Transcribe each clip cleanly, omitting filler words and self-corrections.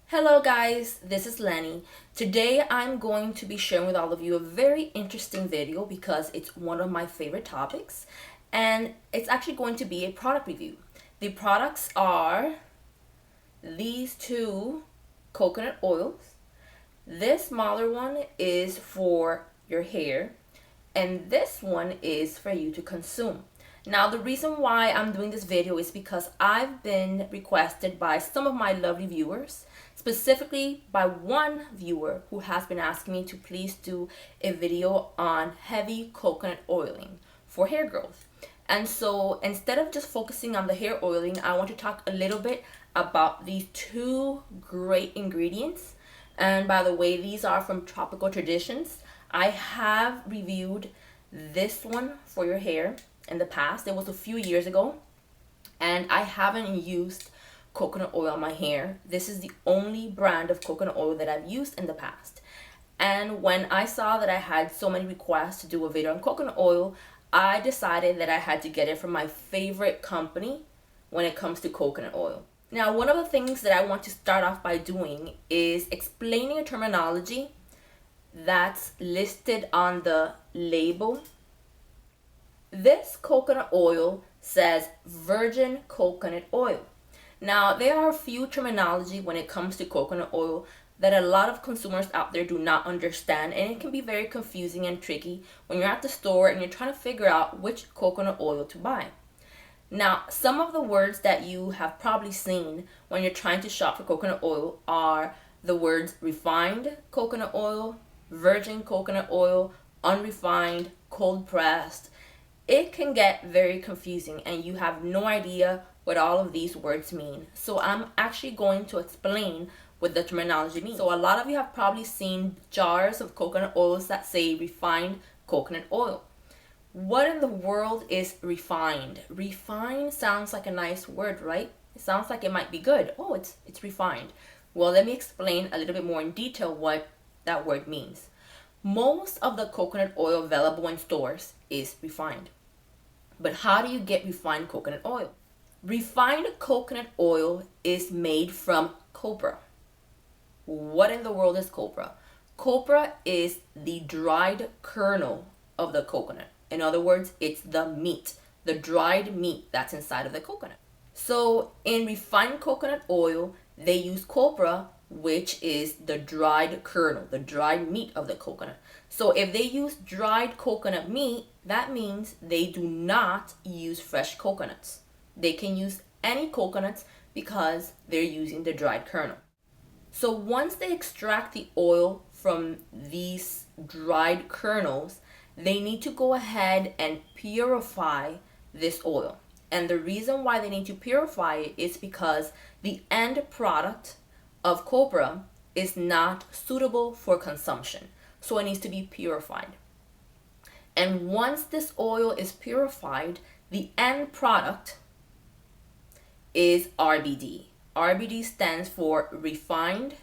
Hello guys, this is Lenny. Today I'm going to be sharing with all of you a very interesting video because it's one of my favorite topics, and it's actually going to be a product review. The products are these two coconut oils. This smaller one is for your hair, and this one is for you to consume. Now, the reason why I'm doing this video is because I've been requested by some of my lovely viewers, specifically by one viewer who has been asking me to please do a video on heavy coconut oiling for hair growth. And so instead of just focusing on the hair oiling, I want to talk a little bit about these two great ingredients. And by the way, these are from Tropical Traditions. I have reviewed this one for your hair in the past. It was a few years ago, and I haven't used coconut oil on my hair. This is the only brand of coconut oil that I've used in the past. And when I saw that I had so many requests to do a video on coconut oil, I decided that I had to get it from my favorite company when it comes to coconut oil. Now, one of the things that I want to start off by doing is explaining a terminology that's listed on the label. This coconut oil says virgin coconut oil. Now, there are a few terminology when it comes to coconut oil that a lot of consumers out there do not understand, and it can be very confusing and tricky when you're at the store and you're trying to figure out which coconut oil to buy. Now, some of the words that you have probably seen when you're trying to shop for coconut oil are the words refined coconut oil, virgin coconut oil, unrefined, cold pressed. It can get very confusing and you have no idea what all of these words mean. So I'm actually going to explain what the terminology means. So a lot of you have probably seen jars of coconut oils that say refined coconut oil. What in the world is refined? Refined sounds like a nice word, right? It sounds like it might be good. Oh, it's refined. Well, let me explain a little bit more in detail what that word means. Most of the coconut oil available in stores is refined. But how do you get refined coconut oil? Refined coconut oil is made from copra. What in the world is copra? Copra is the dried kernel of the coconut. In other words, it's the meat, the dried meat that's inside of the coconut. So in refined coconut oil, they use copra, which is the dried kernel, the dried meat of the coconut. So if they use dried coconut meat, that means they do not use fresh coconuts. They can use any coconuts because they're using the dried kernel. So once they extract the oil from these dried kernels, they need to go ahead and purify this oil. And the reason why they need to purify it is because the end product of copra is not suitable for consumption. So it needs to be purified. And once this oil is purified, the end product is RBD. RBD stands for refined,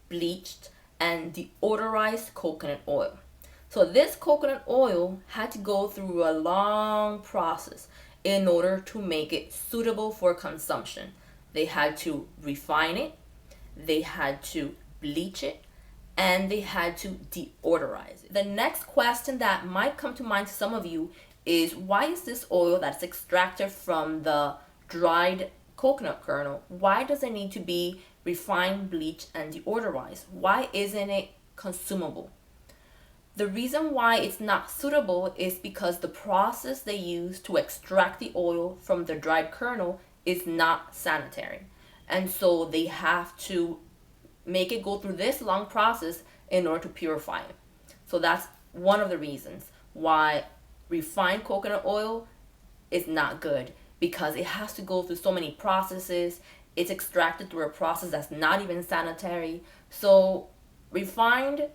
bleached, and deodorized coconut oil. So this coconut oil had to go through a long process in order to make it suitable for consumption. They had to refine it, they had to bleach it, and they had to deodorize it. The next question that might come to mind to some of you is, why is this oil that's extracted from the dried coconut kernel, why does it need to be refined, bleached, and deodorized? Why isn't it consumable? The reason why it's not suitable is because the process they use to extract the oil from the dried kernel is not sanitary. And so they have to make it go through this long process in order to purify it. So that's one of the reasons why refined coconut oil is not good, because it has to go through so many processes. It's extracted through a process that's not even sanitary. So refined,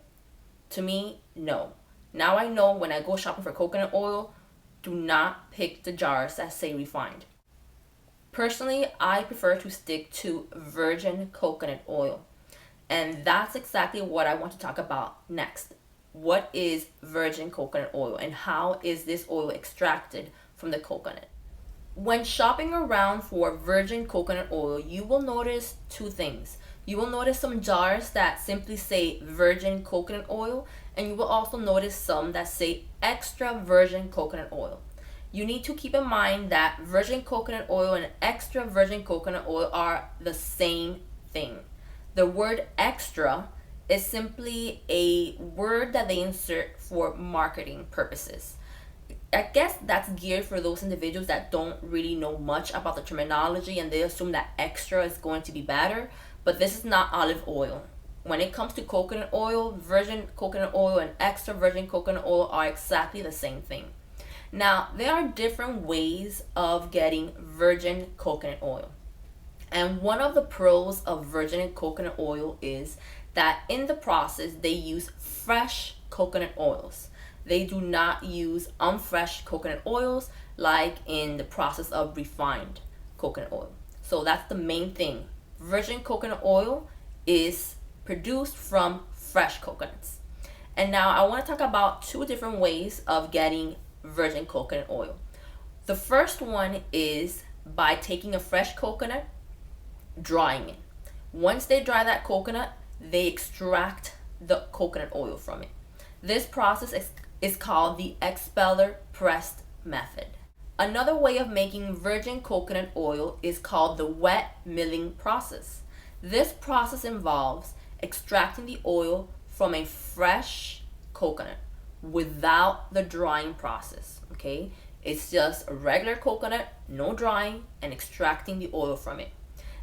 to me, no. Now I know when I go shopping for coconut oil, do not pick the jars that say refined. Personally, I prefer to stick to virgin coconut oil. And that's exactly what I want to talk about next. What is virgin coconut oil and how is this oil extracted from the coconut? When shopping around for virgin coconut oil, you will notice two things. You will notice some jars that simply say virgin coconut oil, and you will also notice some that say extra virgin coconut oil. You need to keep in mind that virgin coconut oil and extra virgin coconut oil are the same thing. The word extra is simply a word that they insert for marketing purposes. I guess that's geared for those individuals that don't really know much about the terminology and they assume that extra is going to be better, but this is not olive oil. When it comes to coconut oil, virgin coconut oil and extra virgin coconut oil are exactly the same thing. Now, there are different ways of getting virgin coconut oil. And one of the pros of virgin coconut oil is that in the process, they use fresh coconut oils. They do not use unfresh coconut oils like in the process of refined coconut oil. So that's the main thing. Virgin coconut oil is produced from fresh coconuts. And now I want to talk about two different ways of getting virgin coconut oil. The first one is by taking a fresh coconut, drying it. Once they dry that coconut, they extract the coconut oil from it. This process is called the expeller pressed method. Another way of making virgin coconut oil is called the wet milling process. This process involves extracting the oil from a fresh coconut without the drying process, okay? It's just a regular coconut, no drying, and extracting the oil from it.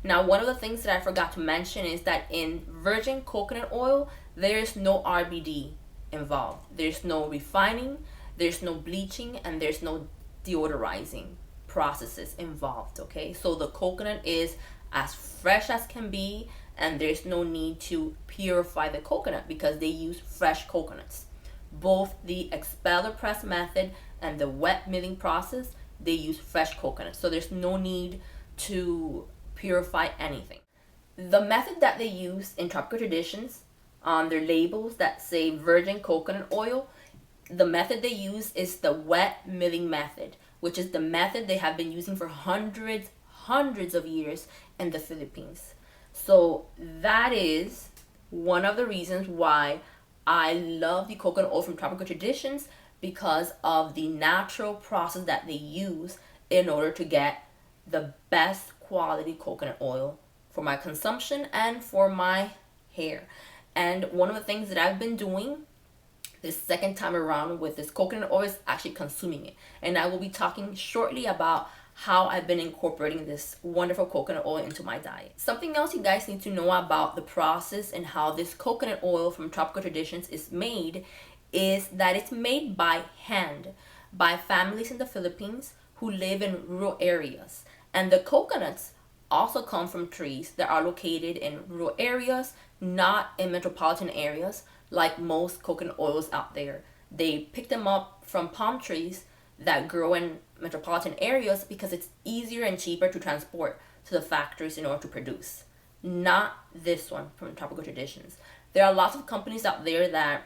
Now, one of the things that I forgot to mention is that in virgin coconut oil, there is no RBD involved. There's no refining, there's no bleaching, and there's no deodorizing processes involved, okay? So the coconut is as fresh as can be, and there's no need to purify the coconut because they use fresh coconuts. Both the expeller press method and the wet milling process, they use fresh coconut. So there's no need to purify anything. The method that they use in Tropical Traditions on their labels that say virgin coconut oil, the method they use is the wet milling method, which is the method they have been using for hundreds of years in the Philippines. So that is one of the reasons why I love the coconut oil from Tropical Traditions, because of the natural process that they use in order to get the best quality coconut oil for my consumption and for my hair. And one of the things that I've been doing this second time around with this coconut oil is actually consuming it. And I will be talking shortly about how I've been incorporating this wonderful coconut oil into my diet. Something else you guys need to know about the process and how this coconut oil from Tropical Traditions is made is that it's made by hand by families in the Philippines who live in rural areas. And the coconuts also come from trees that are located in rural areas, not in metropolitan areas like most coconut oils out there. They pick them up from palm trees that grow in metropolitan areas because it's easier and cheaper to transport to the factories in order to produce. Not this one from Tropical Traditions. There are lots of companies out there that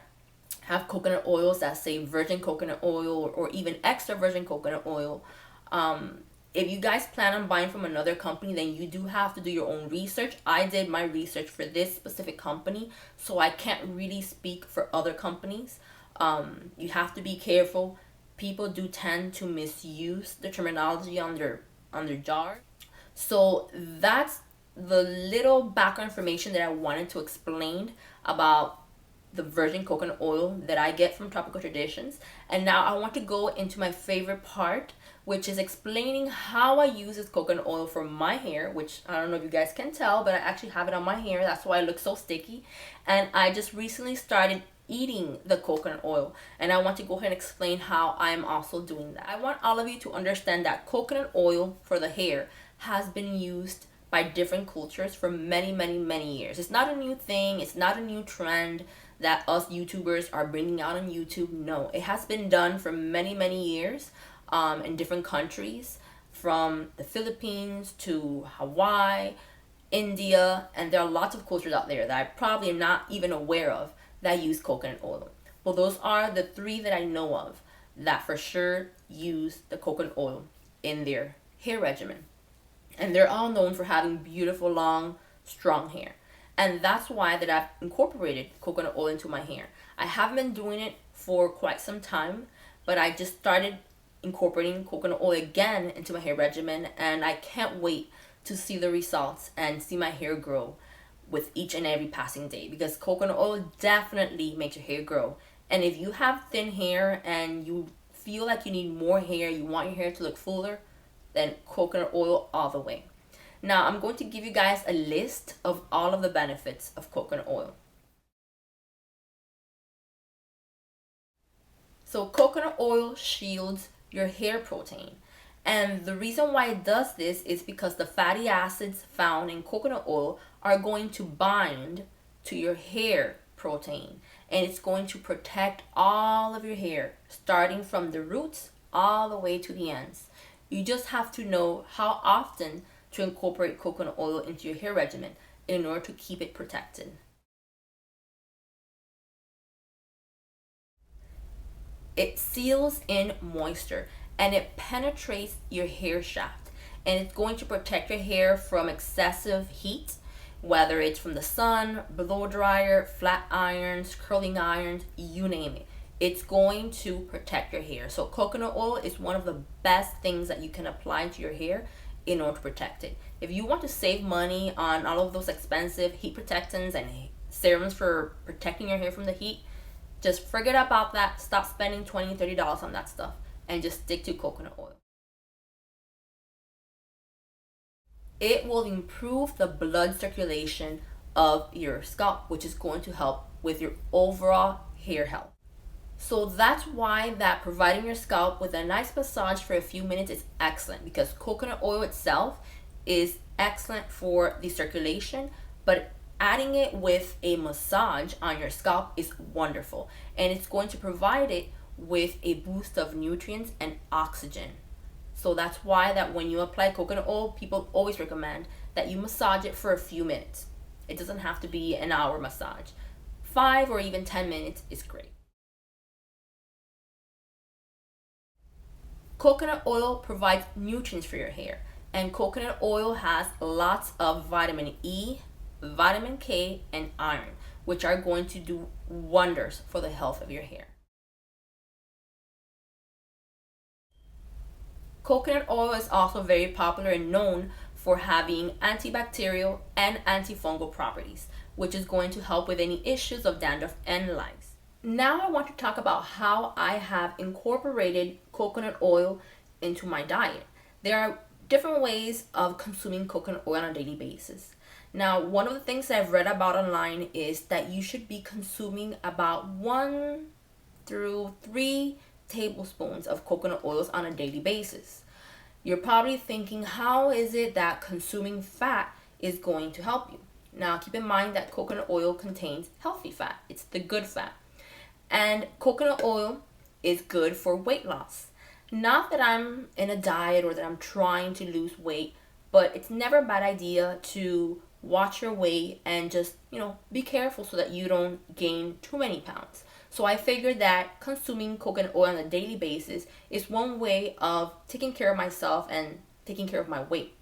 have coconut oils that say virgin coconut oil or even extra virgin coconut oil. If you guys plan on buying from another company, then you do have to do your own research. I did my research for this specific company, so I can't really speak for other companies. You have to be careful. People do tend to misuse the terminology on their jar. So that's the little background information that I wanted to explain about the virgin coconut oil that I get from Tropical Traditions. And now I want to go into my favorite part, which is explaining how I use this coconut oil for my hair, which I don't know if you guys can tell, but I actually have it on my hair. That's why it looks so sticky. And I just recently started eating the coconut oil. And I want to go ahead and explain how I'm also doing that. I want all of you to understand that coconut oil for the hair has been used by different cultures for many, many, many years. It's not a new thing. It's not a new trend that us YouTubers are bringing out on YouTube. No, it has been done for many, many years in different countries, from the Philippines to Hawaii, India, and there are lots of cultures out there that I probably am not even aware of that use coconut oil. Well, those are the three that I know of that for sure use the coconut oil in their hair regimen. And they're all known for having beautiful, long, strong hair. And that's why that I've incorporated coconut oil into my hair. I haven't been doing it for quite some time, but I just started incorporating coconut oil again into my hair regimen, and I can't wait to see the results and see my hair grow with each and every passing day, because coconut oil definitely makes your hair grow. And if you have thin hair and you feel like you need more hair, you want your hair to look fuller, then coconut oil all the way. Now I'm going to give you guys a list of all of the benefits of coconut oil. So coconut oil shields your hair protein. And the reason why it does this is because the fatty acids found in coconut oil are going to bind to your hair protein. And it's going to protect all of your hair, starting from the roots all the way to the ends. You just have to know how often to incorporate coconut oil into your hair regimen in order to keep it protected. It seals in moisture and it penetrates your hair shaft, and it's going to protect your hair from excessive heat, whether it's from the sun, blow dryer, flat irons, curling irons, you name it. It's going to protect your hair. So coconut oil is one of the best things that you can apply to your hair in order to protect it. If you want to save money on all of those expensive heat protectants and serums for protecting your hair from the heat, just forget about that. Stop spending $20, $30 on that stuff and just stick to coconut oil. It will improve the blood circulation of your scalp, which is going to help with your overall hair health. So that's why that providing your scalp with a nice massage for a few minutes is excellent, because coconut oil itself is excellent for the circulation, but adding it with a massage on your scalp is wonderful, and it's going to provide it with a boost of nutrients and oxygen. So that's why that when you apply coconut oil, people always recommend that you massage it for a few minutes. It doesn't have to be an hour massage. 5 or even 10 minutes is great. Coconut oil provides nutrients for your hair, and coconut oil has lots of vitamin E, vitamin K, and iron, which are going to do wonders for the health of your hair. Coconut oil is also very popular and known for having antibacterial and antifungal properties, which is going to help with any issues of dandruff and lice. Now I want to talk about how I have incorporated coconut oil into my diet. There are different ways of consuming coconut oil on a daily basis. Now, one of the things that I've read about online is that you should be consuming about 1 through 3 tablespoons of coconut oils on a daily basis. You're probably thinking, how is it that consuming fat is going to help you? Now, keep in mind that coconut oil contains healthy fat. It's the good fat. And coconut oil is good for weight loss. Not that I'm in a diet or that I'm trying to lose weight, but it's never a bad idea to watch your weight and just, be careful so that you don't gain too many pounds. So I figured that consuming coconut oil on a daily basis is one way of taking care of myself and taking care of my weight.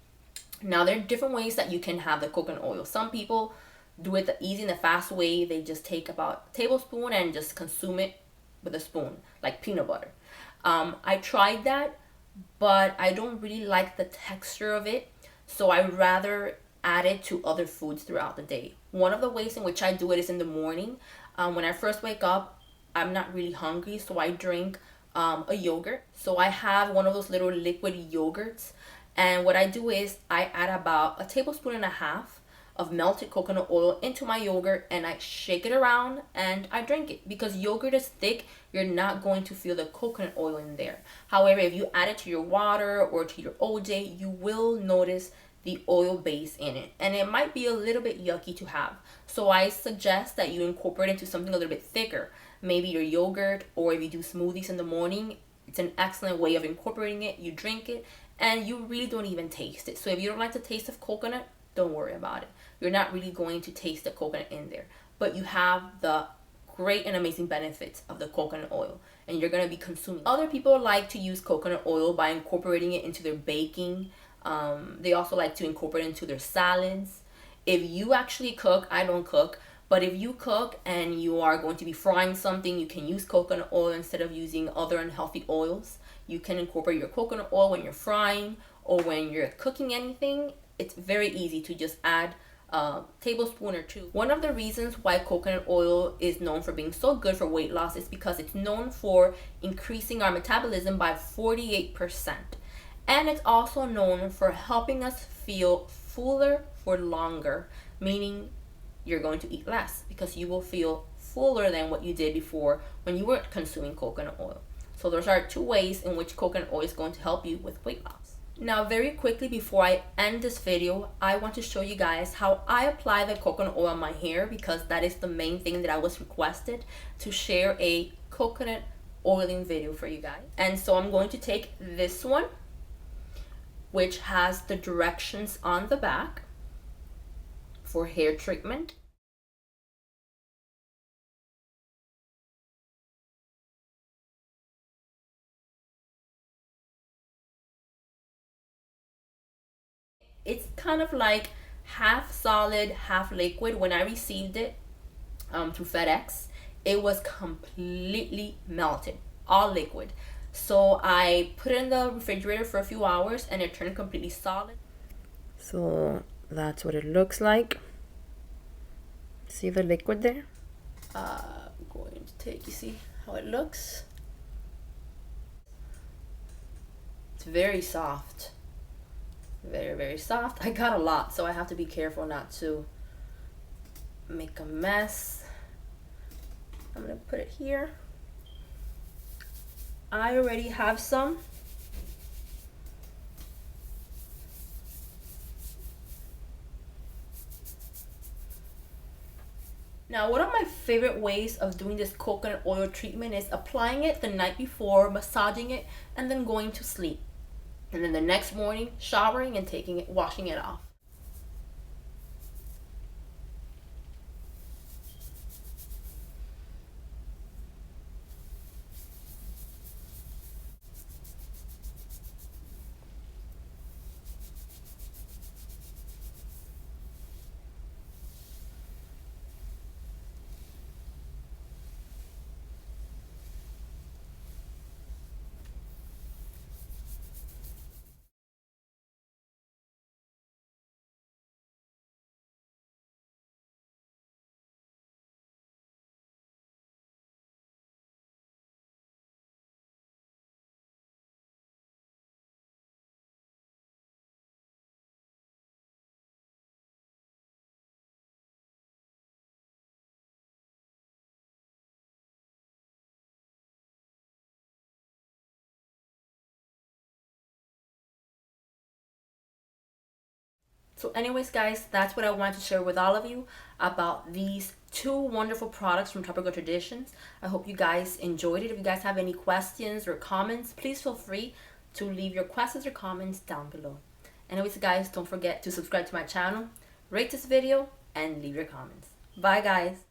Now, there are different ways that you can have the coconut oil. Some people do it the easy and the fast way. They just take about a tablespoon and just consume it with a spoon, like peanut butter. I tried that, but I don't really like the texture of it, so I rather add it to other foods throughout the day. One of the ways in which I do it is in the morning. When I first wake up, I'm not really hungry, so I drink a yogurt. So I have one of those little liquid yogurts, and what I do is I add about 1.5 tablespoons of melted coconut oil into my yogurt, and I shake it around and I drink it. Because yogurt is thick, you're not going to feel the coconut oil in there. However, if you add it to your water or to your OJ, you will notice the oil base in it, and it might be a little bit yucky to have. So I suggest that you incorporate it into something a little bit thicker, maybe your yogurt, or if you do smoothies in the morning, it's an excellent way of incorporating it. You drink it and you really don't even taste it. So if you don't like the taste of coconut, don't worry about it. You're not really going to taste the coconut in there, but you have the great and amazing benefits of the coconut oil, and you're going to be consuming. Other people like to use coconut oil by incorporating it into their baking. They also like to incorporate it into their salads. If you actually cook, I don't cook, but if you cook and you are going to be frying something, you can use coconut oil instead of using other unhealthy oils. You can incorporate your coconut oil when you're frying or when you're cooking anything. It's very easy to just add a tablespoon or two. One of the reasons why coconut oil is known for being so good for weight loss is because it's known for increasing our metabolism by 48%. And it's also known for helping us feel fuller for longer, meaning you're going to eat less because you will feel fuller than what you did before when you weren't consuming coconut oil. So those are two ways in which coconut oil is going to help you with weight loss. Now, very quickly before I end this video, I want to show you guys how I apply the coconut oil on my hair, because that is the main thing that I was requested to share a coconut oiling video for you guys. And so I'm going to take this one, which has the directions on the back for hair treatment. It's kind of like half solid, half liquid. When I received it through FedEx, it was completely melted, all liquid. So I put it in the refrigerator for a few hours and it turned completely solid. So that's what it looks like. See the liquid there? I'm going to take, you see how it looks? It's very soft. Very, very soft. I got a lot, so I have to be careful not to make a mess. I'm gonna put it here. I already have some. Now, one of my favorite ways of doing this coconut oil treatment is applying it the night before, massaging it, and then going to sleep. And then the next morning, showering and washing it off. So anyways, guys, that's what I wanted to share with all of you about these two wonderful products from Tropical Traditions. I hope you guys enjoyed it. If you guys have any questions or comments, please feel free to leave your questions or comments down below. Anyways, guys, don't forget to subscribe to my channel, rate this video, and leave your comments. Bye, guys.